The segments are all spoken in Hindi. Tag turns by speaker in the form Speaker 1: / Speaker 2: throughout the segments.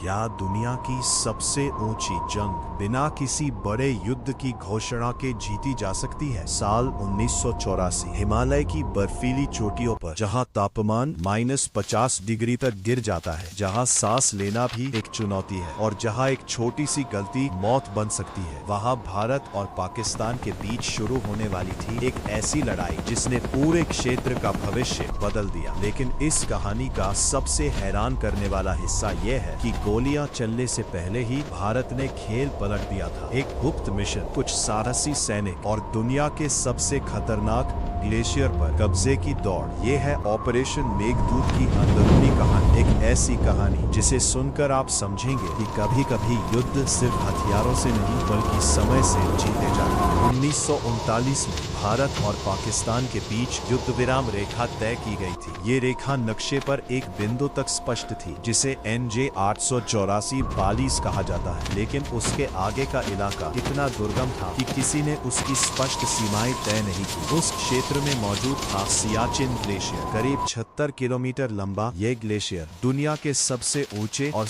Speaker 1: क्या दुनिया की सबसे ऊंची जंग बिना किसी बड़े युद्ध की घोषणा के जीती जा सकती है? साल 1984 हिमालय की बर्फीली चोटियों पर जहां तापमान -50 डिग्री तक गिर जाता है, जहां सांस लेना भी एक चुनौती है और जहां एक छोटी सी गलती मौत बन सकती है, वहां भारत और पाकिस्तान के बीच शुरू होने वाली थी एक ऐसी लड़ाई जिसने पूरे क्षेत्र का भविष्य बदल दिया। लेकिन इस कहानी का सबसे हैरान करने वाला हिस्सा यह है कि गोलियां चलने से पहले ही भारत ने खेल पलट दिया था। एक गुप्त मिशन, कुछ साहसी सैनिक और दुनिया के सबसे खतरनाक ग्लेशियर पर कब्जे की दौड़। ये है ऑपरेशन मेघदूत की अंदरूनी कहानी। एक ऐसी कहानी जिसे सुनकर आप समझेंगे कि कभी-कभी युद्ध सिर्फ हथियारों से नहीं बल्कि समय से जीते जाते हैं। 1939 में भारत और पाकिस्तान के बीच युद्ध विराम रेखा तय की गई थी। ये रेखा नक्शे पर एक बिंदु तक स्पष्ट थी जिसे NJ 884-42 कहा जाता है, लेकिन उसके आगे का इलाका इतना दुर्गम था कि किसी ने उसकी स्पष्ट सीमाएं तय नहीं की। उस क्षेत्र में मौजूद था सियाचिन ग्लेशियर। करीब 76 किलोमीटर लंबा ये ग्लेशियर दुनिया के सबसे ऊंचे और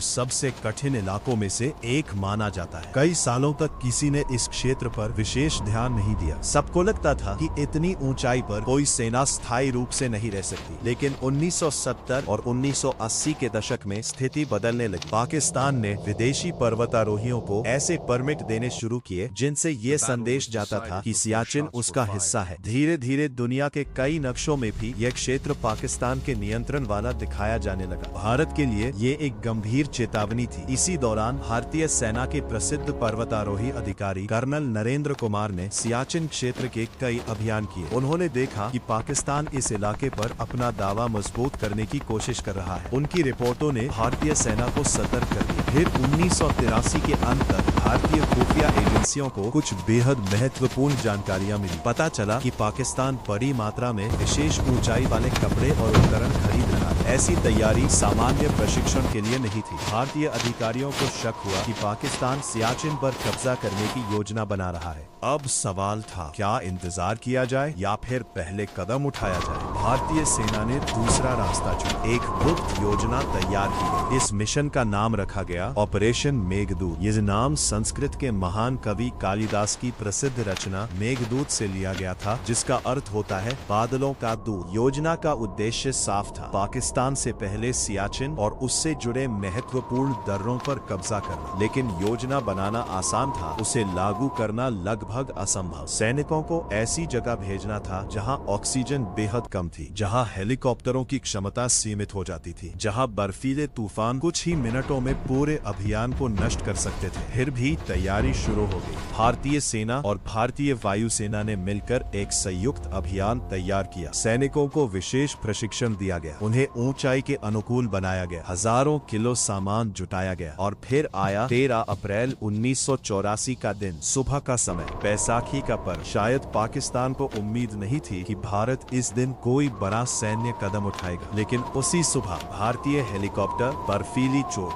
Speaker 1: सबसे कठिन इलाकों में से एक माना जाता है। कई सालों तक किसी ने इस क्षेत्र पर विशेष ध्यान नहीं दिया। सबको लगता था कि इतनी ऊंचाई पर कोई सेना स्थायी रूप से नहीं रह सकती। लेकिन 1970 और 1980 के दशक में स्थिति बदलने लगी। पाकिस्तान ने विदेशी पर्वतारोहियों को ऐसे परमिट देने शुरू किए जिनसे ये संदेश जाता था कि सियाचिन उसका हिस्सा है। धीरे धीरे दुनिया के कई नक्शों में भी यह क्षेत्र पाकिस्तान के नियंत्रण वाला दिखाया जाने लगा। भारत के लिए ये एक गंभीर चेतावनी थी। इसी दौरान भारतीय सेना के प्रसिद्ध पर्वतारोही अधिकारी कर्नल नरेंद्र कुमार ने सियाचिन क्षेत्र के कई अभियान किए। उन्होंने देखा कि पाकिस्तान इस इलाके पर अपना दावा मजबूत करने की कोशिश कर रहा है। उनकी रिपोर्टों ने भारतीय सेना को सतर्क कर दिया। फिर 1983 के अंत तक भारतीय खुफिया एजेंसियों को कुछ बेहद महत्वपूर्ण जानकारियां मिली। पता चला कि पाकिस्तान बड़ी मात्रा में विशेष ऊंचाई वाले कपड़े और उपकरण खरीद रहा है। ऐसी तैयारी सामान्य प्रशिक्षण के लिए नहीं थी। भारतीय अधिकारियों को शक हुआ कि पाकिस्तान सियाचिन पर कब्जा करने की योजना बना रहा है। अब सवाल था, क्या इंतजार किया जाए या फिर पहले कदम उठाया जाए? भारतीय सेना ने दूसरा रास्ता चुना। एक गुप्त योजना तैयार की गई। इस मिशन का नाम रखा गया ऑपरेशन मेघदूत। ये नाम संस्कृत के महान कवि कालिदास की प्रसिद्ध रचना मेघदूत से लिया गया था, जिसका अर्थ होता है बादलों का दूत। योजना का उद्देश्य साफ था, पाकिस्तान से पहले सियाचिन और उससे जुड़े महत्वपूर्ण दर्रों पर कब्जा करना। लेकिन योजना बनाना आसान था, उसे लागू करना लगभग असंभव। सैनिकों को ऐसी जगह भेजना था जहां ऑक्सीजन बेहद कम थी, जहां हेलीकॉप्टरों की क्षमता सीमित हो जाती थी, जहां बर्फीले तूफान कुछ ही मिनटों में पूरे अभियान को नष्ट कर सकते थे। फिर भी तैयारी शुरू हो गई। भारतीय सेना और भारतीय वायुसेना ने मिलकर एक संयुक्त अभियान तैयार किया। सैनिकों को विशेष प्रशिक्षण दिया गया, उन्हें ऊंचाई के अनुकूल बनाया गया, हजारों किलो सामान जुटाया गया और फिर आया 13 अप्रैल 1984 का दिन। सुबह का समय, बैसाखी का पर्व। शायद पाकिस्तान को उम्मीद नहीं थी कि भारत इस दिन कोई बड़ा सैन्य कदम उठाएगा, लेकिन उसी सुबह भारतीय हेलीकॉप्टर बर्फीली चोट